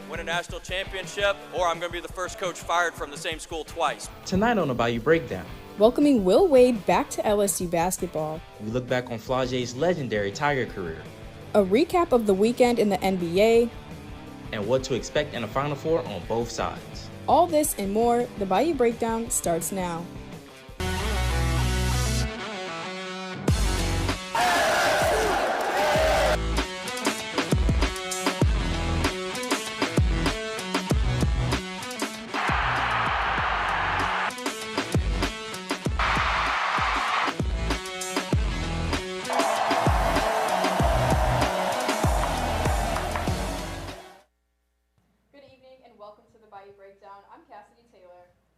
win a national championship, or I'm going to be the first coach fired from the same school twice. Tonight on the Bayou Breakdown, welcoming Will Wade back to LSU basketball. we look back on Flau'Jae's legendary Tiger career. A recap of the weekend in the NBA. And what to expect in the Final Four on both sides. All this and more, the Bayou Breakdown starts now.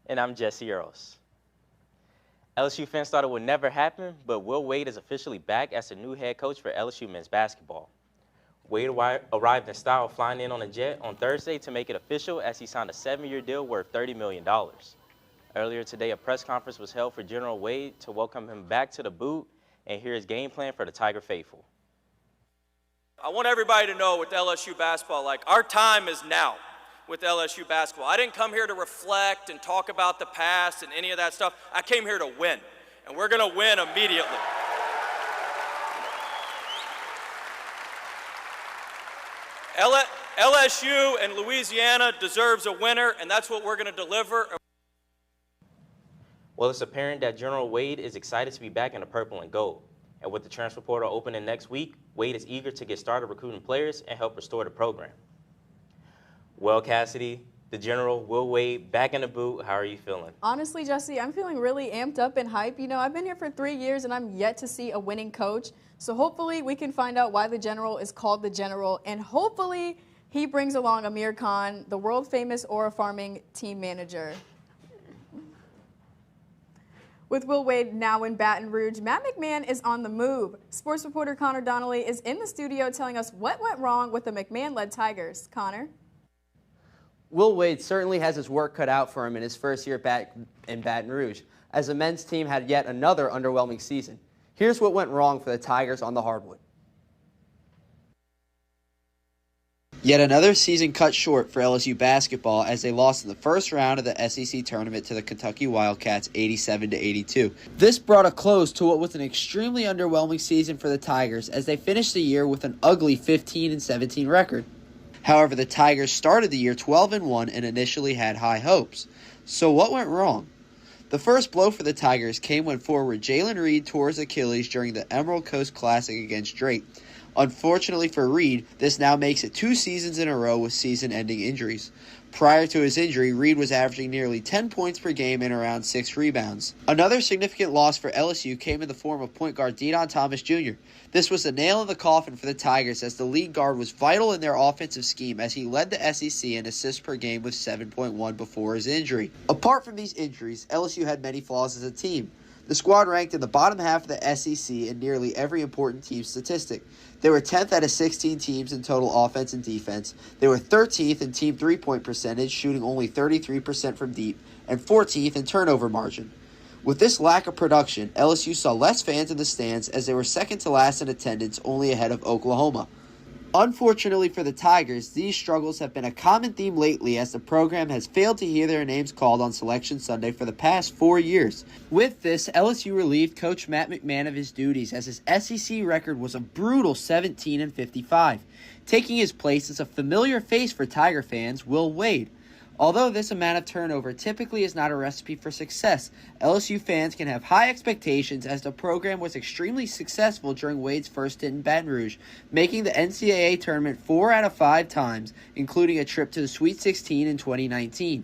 And I'm Jesse Earls. LSU fans thought it would never happen, but Will Wade is officially back as the new head coach for LSU men's basketball. Wade arrived in style, flying in on a jet on Thursday to make it official as he signed a 7-year deal worth $30 million. Earlier today, a press conference was held for General Wade to welcome him back to the boot and hear his game plan for the Tiger faithful. I want everybody to know with LSU basketball, our time is now. With LSU basketball. I didn't come here to reflect and talk about the past and any of that stuff. I came here to win, and we're going to win immediately. LSU and Louisiana deserves a winner, and that's what we're going to deliver. Well, it's apparent that General Wade is excited to be back in the purple and gold. And with the transfer portal opening next week, Wade is eager to get started recruiting players and help restore the program. Well, Cassidy, the General, Will Wade, back in the boot. How are you feeling? Honestly, Jesse, I'm feeling really amped up and hype. You know, I've been here for 3 years, and I'm yet to see a winning coach. So hopefully we can find out why the General is called the General, and hopefully he brings along Amir Khan, the world-famous Aura Farming team manager. With Will Wade now in Baton Rouge, Matt McMahon is on the move. Sports reporter Connor Donnelly is in the studio telling us what went wrong with the McMahon-led Tigers. Connor? Will Wade certainly has his work cut out for him in his first year back in Baton Rouge, as the men's team had yet another underwhelming season. Here's what went wrong for the Tigers on the hardwood. Yet another season cut short for LSU basketball as they lost in the first round of the SEC tournament to the Kentucky Wildcats 87-82. This brought a close to what was an extremely underwhelming season for the Tigers as they finished the year with an ugly 15-17 record. However, the Tigers started the year 12-1 and initially had high hopes. So what went wrong? The first blow for the Tigers came when forward Jalen Reed tore his Achilles during the Emerald Coast Classic against Drake. Unfortunately for Reed, this now makes it 2 seasons in a row with season-ending injuries. Prior to his injury, Reed was averaging nearly 10 points per game and around 6 rebounds. Another significant loss for LSU came in the form of point guard Deon Thomas Jr. This was the nail in the coffin for the Tigers as the lead guard was vital in their offensive scheme as he led the SEC in assists per game with 7.1 before his injury. Apart from these injuries, LSU had many flaws as a team. The squad ranked in the bottom half of the SEC in nearly every important team statistic. They were 10th out of 16 teams in total offense and defense. They were 13th in team three-point percentage, shooting only 33% from deep, and 14th in turnover margin. With this lack of production, LSU saw less fans in the stands as they were second to last in attendance, only ahead of Oklahoma. Unfortunately for the Tigers, these struggles have been a common theme lately as the program has failed to hear their names called on Selection Sunday for the past 4 years. With this, LSU relieved Coach Matt McMahon of his duties as his SEC record was a brutal 17-55. Taking his place is a familiar face for Tiger fans, Will Wade. Although this amount of turnover typically is not a recipe for success, LSU fans can have high expectations as the program was extremely successful during Wade's first stint in Baton Rouge, making the NCAA tournament 4 out of 5 times, including a trip to the Sweet 16 in 2019.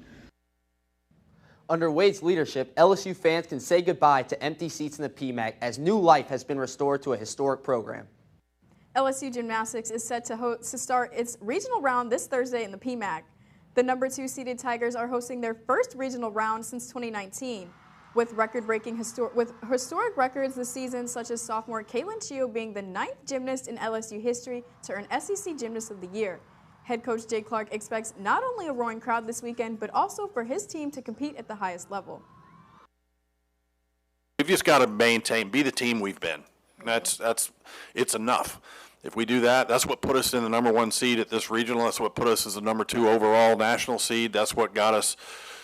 Under Wade's leadership, LSU fans can say goodbye to empty seats in the PMAC as new life has been restored to a historic program. LSU Gymnastics is set to start its regional round this Thursday in the PMAC. The number 2 seeded Tigers are hosting their first regional round since 2019, with historic records this season, such as sophomore Caitlin Chio being the 9th gymnast in LSU history to earn SEC Gymnast of the Year. Head coach Jay Clark expects not only a roaring crowd this weekend, but also for his team to compete at the highest level. We've just got to be the team we've been. It's enough. If we do that, that's what put us in the number 1 seed at this regional. That's what put us as the number 2 overall national seed. That's what got us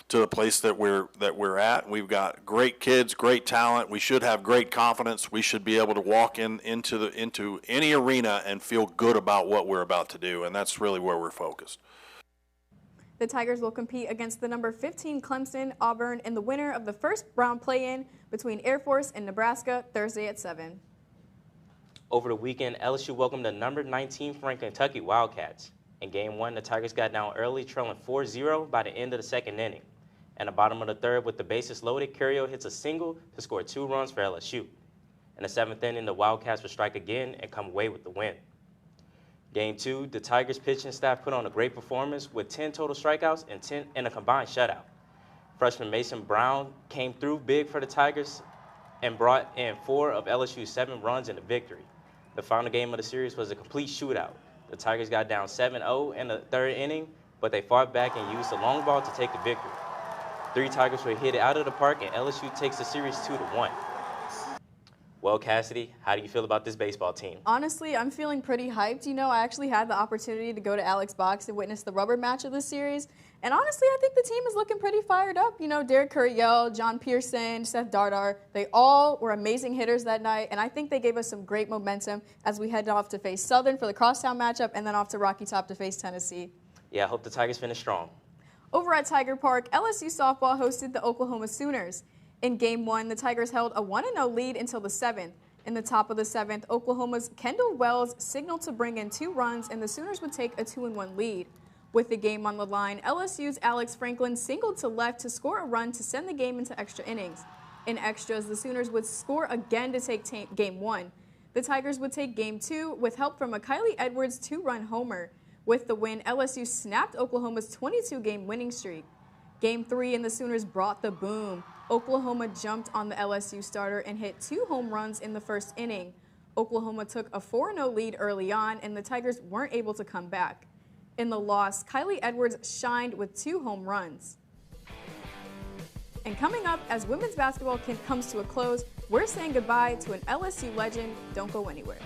to the place that we're at. We've got great kids, great talent. We should have great confidence. We should be able to walk into any arena and feel good about what we're about to do, and that's really where we're focused. The Tigers will compete against the number 15 Clemson, Auburn, and the winner of the first round play-in between Air Force and Nebraska Thursday at 7. Over the weekend, LSU welcomed the number 19 ranked Kentucky Wildcats. In Game 1, the Tigers got down early, trailing 4-0 by the end of the second inning. In the bottom of the third, with the bases loaded, Curio hits a single to score 2 runs for LSU. In the 7th inning, the Wildcats would strike again and come away with the win. Game 2, the Tigers pitching staff put on a great performance with 10 total strikeouts and a combined shutout. Freshman Mason Brown came through big for the Tigers and brought in 4 of LSU's 7 runs in the victory. The final game of the series was a complete shootout. The Tigers got down 7-0 in the 3rd inning, but they fought back and used the long ball to take the victory. 3 Tigers were hit out of the park, and LSU takes the series 2-1. Well, Cassidy, how do you feel about this baseball team? Honestly, I'm feeling pretty hyped. You know, I actually had the opportunity to go to Alex Box and witness the rubber match of the series. And honestly, I think the team is looking pretty fired up. You know, Derek Curriell, John Pearson, Seth Dardar, they all were amazing hitters that night. And I think they gave us some great momentum as we headed off to face Southern for the crosstown matchup and then off to Rocky Top to face Tennessee. Yeah, I hope the Tigers finish strong. Over at Tiger Park, LSU softball hosted the Oklahoma Sooners. In Game 1, the Tigers held a 1-0 lead until the 7th. In the top of the 7th, Oklahoma's Kendall Wells signaled to bring in 2 runs, and the Sooners would take a 2-1 lead. With the game on the line, LSU's Alex Franklin singled to left to score a run to send the game into extra innings. In extras, the Sooners would score again to take Game 1. The Tigers would take Game 2 with help from a Kylie Edwards 2-run homer. With the win, LSU snapped Oklahoma's 22-game winning streak. Game 3 and the Sooners brought the boom. Oklahoma jumped on the LSU starter and hit 2 home runs in the first inning. Oklahoma took a 4-0 lead early on, and the Tigers weren't able to come back. In the loss, Kylie Edwards shined with 2 home runs. And coming up, as women's basketball comes to a close, we're saying goodbye to an LSU legend. Don't go anywhere.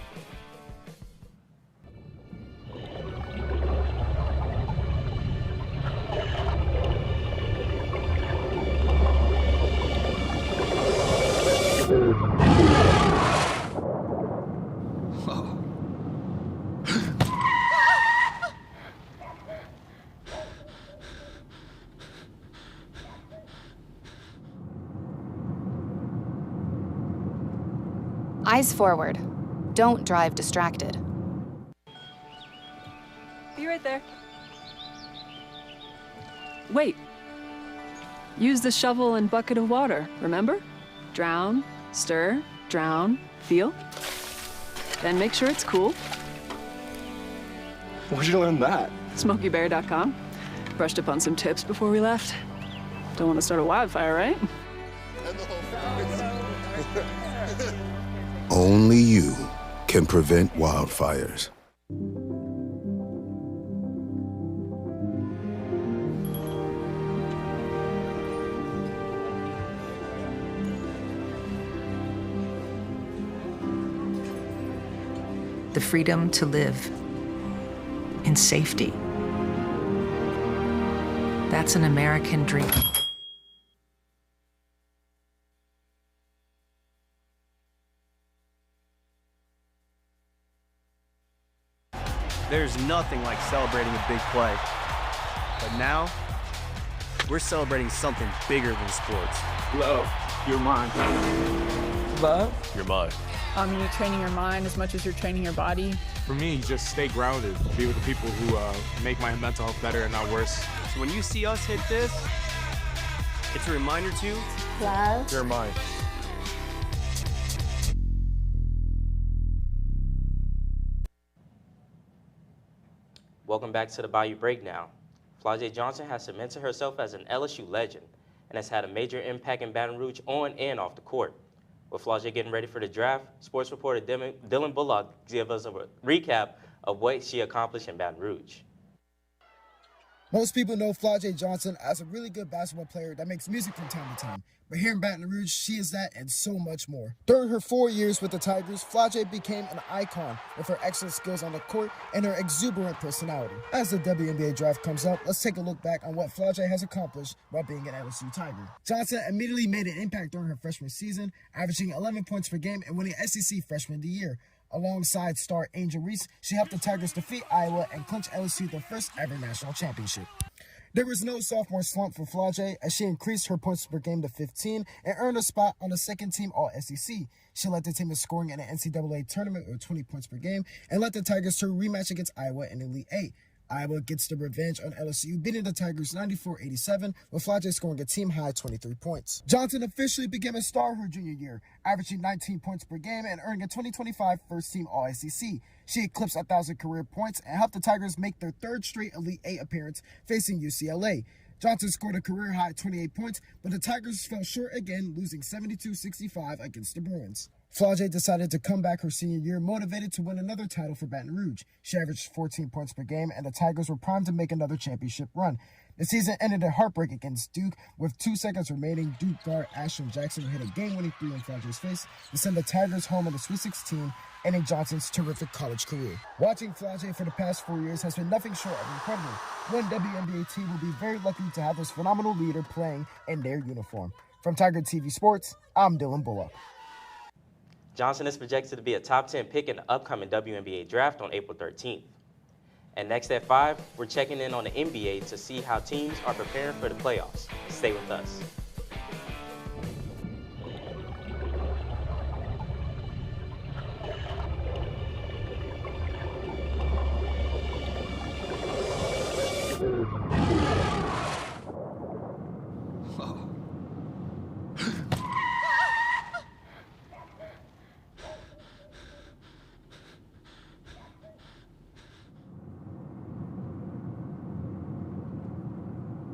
Eyes forward. Don't drive distracted. Be right there. Wait. Use the shovel and bucket of water, remember? Drown, stir, drown, feel. Then make sure it's cool. Where'd you learn that? SmokeyBear.com. Brushed up on some tips before we left. Don't want to start a wildfire, right? Only you can prevent wildfires. The freedom to live in safety. That's an American dream. There's nothing like celebrating a big play. But now, we're celebrating something bigger than sports. Love, you're mine. Love? You're mine. You're training your mind as much as you're training your body. For me, just stay grounded. Be with the people who make my mental health better and not worse. So when you see us hit this, it's a reminder to love. You're mine. Welcome back to the Bayou Breakdown. Flau'Jae Johnson has cemented herself as an LSU legend and has had a major impact in Baton Rouge on and off the court. With Flau'Jae getting ready for the draft, sports reporter Dylan Bullock gives us a recap of what she accomplished in Baton Rouge. Most people know Flau'Jae Johnson as a really good basketball player that makes music from time to time. But here in Baton Rouge, she is that and so much more. During her 4 years with the Tigers, Flau'Jae became an icon with her excellent skills on the court and her exuberant personality. As the WNBA draft comes up, let's take a look back on what Flau'Jae has accomplished while being an LSU Tiger. Johnson immediately made an impact during her freshman season, averaging 11 points per game and winning SEC Freshman of the Year. Alongside star Angel Reese, she helped the Tigers defeat Iowa and clinch LSU their first ever national championship. There was no sophomore slump for Flau'Jae as she increased her points per game to 15 and earned a spot on the second-team All-SEC. She led the team in scoring in the NCAA tournament with 20 points per game and led the Tigers to a rematch against Iowa in the Elite Eight. Iowa gets the revenge on LSU, beating the Tigers 94-87, with Flau'Jae scoring a team-high 23 points. Johnson officially became a star her junior year, averaging 19 points per game and earning a 2025 first-team All-SEC. She eclipsed 1,000 career points and helped the Tigers make their third straight Elite Eight appearance facing UCLA. Johnson scored a career-high 28 points, but the Tigers fell short again, losing 72-65 against the Bruins. Flau'Jae decided to come back her senior year, motivated to win another title for Baton Rouge. She averaged 14 points per game, and the Tigers were primed to make another championship run. The season ended in heartbreak against Duke. With 2 seconds remaining, Duke guard Ashton Jackson hit a game-winning three in Flau'Jae's face to send the Tigers home in the Sweet 16, ending Johnson's terrific college career. Watching Flau'Jae for the past 4 years has been nothing short of incredible. One WNBA team will be very lucky to have this phenomenal leader playing in their uniform. From Tiger TV Sports, I'm Dylan Bullock. Johnson is projected to be a top 10 pick in the upcoming WNBA draft on April 13th. And next at 5, we're checking in on the NBA to see how teams are preparing for the playoffs. Stay with us.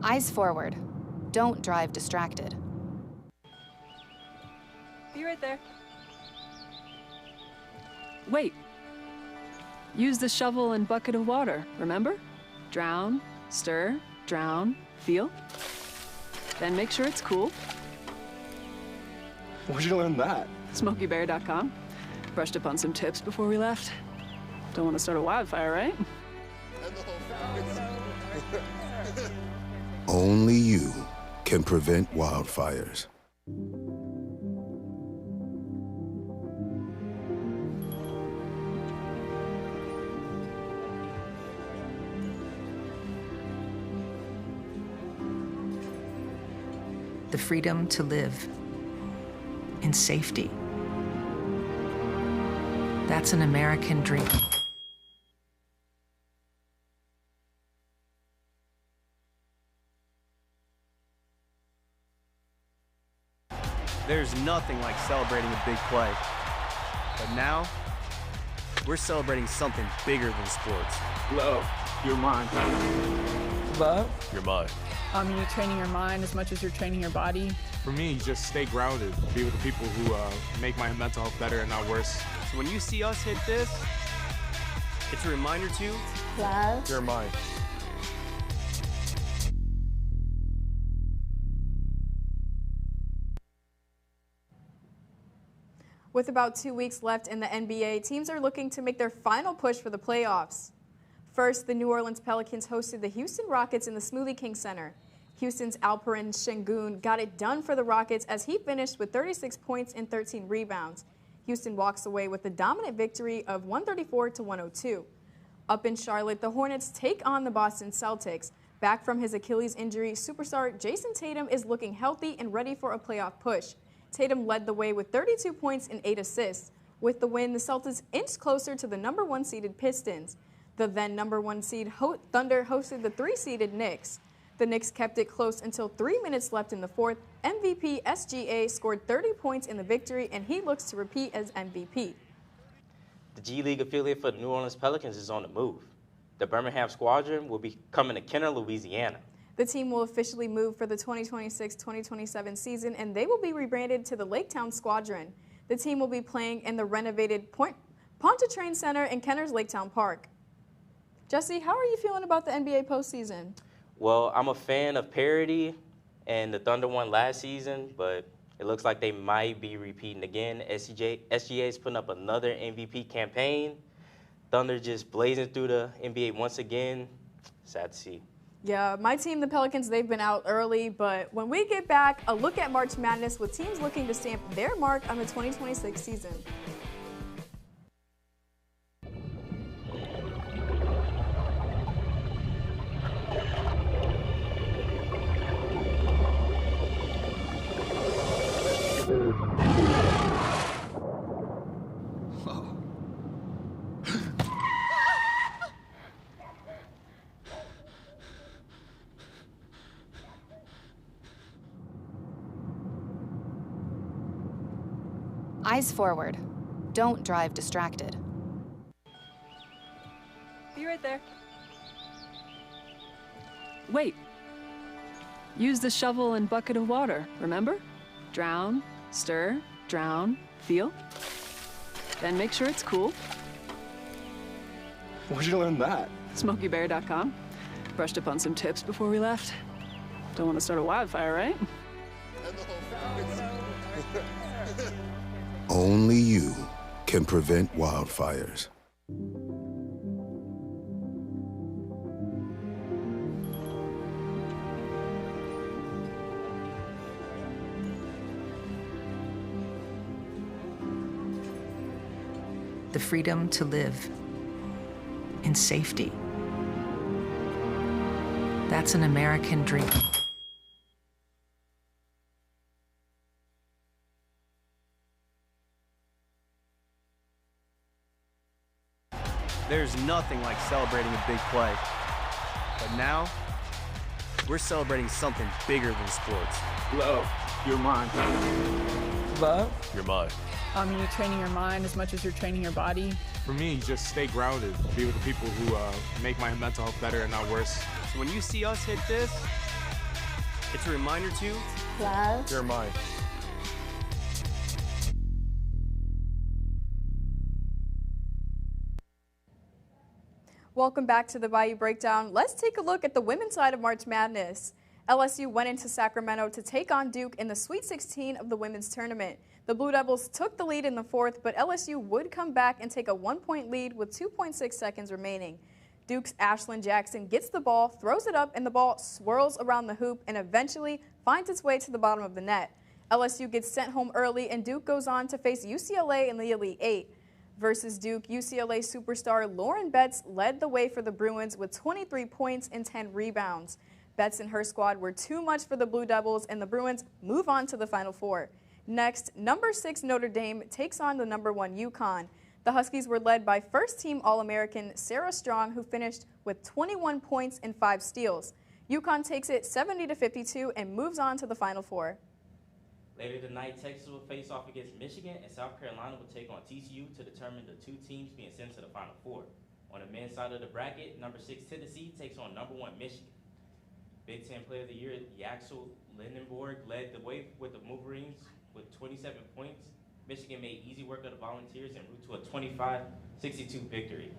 Eyes forward. Don't drive distracted. Be right there. Wait. Use the shovel and bucket of water, remember? Drown, stir, drown, feel. Then make sure it's cool. Where'd you learn that? SmokeyBear.com. Brushed up on some tips before we left. Don't want to start a wildfire, right? Only you can prevent wildfires. The freedom to live in safety. That's an American dream. There's nothing like celebrating a big play. But now, we're celebrating something bigger than sports. Love, you're mine. Love? You're mine. You're training your mind as much as you're training your body. For me, just stay grounded. Be with the people who make my mental health better and not worse. So when you see us hit this, it's a reminder to Love. You're mine. With about 2 weeks left in the NBA, teams are looking to make their final push for the playoffs. First, the New Orleans Pelicans hosted the Houston Rockets in the Smoothie King Center. Houston's Alperen Şengün got it done for the Rockets as he finished with 36 points and 13 rebounds. Houston walks away with a dominant victory of 134-102. Up in Charlotte, the Hornets take on the Boston Celtics. Back from his Achilles injury, superstar Jason Tatum is looking healthy and ready for a playoff push. Tatum led the way with 32 points and 8 assists. With the win, the Celtics inched closer to the number 1 seeded Pistons. The then number 1 seed Thunder hosted the 3-seeded Knicks. The Knicks kept it close until 3 minutes left in the fourth. MVP SGA scored 30 points in the victory, and he looks to repeat as MVP. The G League affiliate for the New Orleans Pelicans is on the move. The Birmingham Squadron will be coming to Kenner, Louisiana. The team will officially move for the 2026-2027 season, and they will be rebranded to the Laketown Squadron. The team will be playing in the renovated Pontchartrain Center in Kenner's Laketown Park. Jesse, how are you feeling about the NBA postseason? Well, I'm a fan of parity, and the Thunder won last season, but it looks like they might be repeating again. SGA is putting up another MVP campaign. Thunder just blazing through the NBA once again. Sad to see. Yeah, my team, the Pelicans, they've been out early, but when we get back, a look at March Madness with teams looking to stamp their mark on the 2026 season. Eyes forward. Don't drive distracted. Be right there. Wait. Use the shovel and bucket of water, remember? Drown, stir, drown, feel. Then make sure it's cool. Where'd you learn that? SmokeyBear.com. Brushed up on some tips before we left. Don't want to start a wildfire, right? Only you can prevent wildfires. The freedom to live in safety. That's an American dream. There's nothing like celebrating a big play. But now, we're celebrating something bigger than sports. Love, you're mine. Love? You're mine. You're training your mind as much as you're training your body. For me, just stay grounded. Be with the people who make my mental health better and not worse. So when you see us hit this, it's a reminder to Love. You're mine. Welcome back to the Bayou Breakdown. Let's take a look at the women's side of March Madness. LSU went into Sacramento to take on Duke in the Sweet 16 of the women's tournament. The Blue Devils took the lead in the fourth, but LSU would come back and take a 1-point lead with 2.6 seconds remaining. Duke's Ashlyn Jackson gets the ball, throws it up, and the ball swirls around the hoop and eventually finds its way to the bottom of the net. LSU gets sent home early, and Duke goes on to face UCLA in the Elite Eight. Versus Duke, UCLA superstar Lauren Betts led the way for the Bruins with 23 points and 10 rebounds. Betts and her squad were too much for the Blue Devils, and the Bruins move on to the Final Four. Next, number 6 Notre Dame takes on the number 1 UConn. The Huskies were led by first-team All-American Sarah Strong, who finished with 21 points and 5 steals. UConn takes it 70-52 and moves on to the Final Four. Later tonight, Texas will face off against Michigan, and South Carolina will take on TCU to determine the 2 teams being sent to the Final Four. On the men's side of the bracket, number 6 Tennessee takes on number 1 Michigan. Big Ten Player of the Year, Yaxel Lindenborg led the way with the Wolverines with 27 points. Michigan made easy work of the Volunteers en route to a 25-62 victory.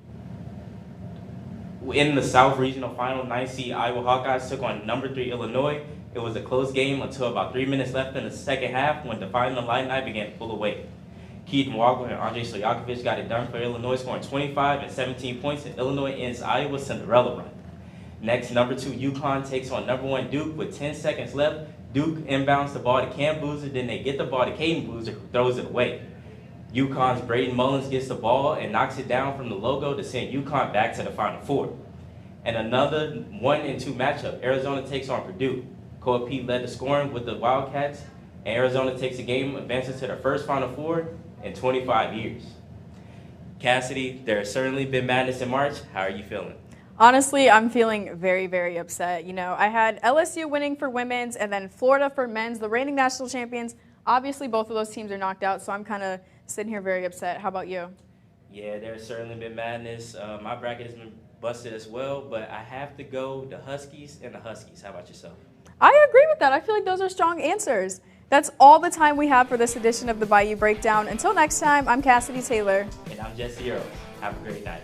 In the South Regional Final, 9th seed Iowa Hawkeyes took on number 3 Illinois. It was a close game until about 3 minutes left in the second half when Defiant Illini began to pull away. Keaton Walker and Andrei Stojakovic got it done for Illinois, scoring 25 and 17 points, and Illinois ends Iowa's Cinderella run. Next, number 2 UConn takes on number 1 Duke with 10 seconds left. Duke inbounds the ball to Cam Boozer, then they get the ball to Caden Boozer, who throws it away. UConn's Braden Mullins gets the ball and knocks it down from the logo to send UConn back to the Final Four. And another 1-2 matchup, Arizona takes on Purdue. Koa Pete led the scoring with the Wildcats, and Arizona takes the game, advances to their first Final Four in 25 years. Cassidy, there has certainly been madness in March. How are you feeling? Honestly, I'm feeling very, very upset. You know, I had LSU winning for women's and then Florida for men's, the reigning national champions. Obviously, both of those teams are knocked out, so I'm kind of sitting here very upset. How about you? Yeah, there's certainly been madness. My bracket has been busted as well, but I have to go the Huskies and the Huskies. How about yourself? I agree with that. I feel like those are strong answers. That's all the time we have for this edition of the Bayou Breakdown. Until next time, I'm Cassidy Taylor. And I'm Jesse Earls. Have a great night.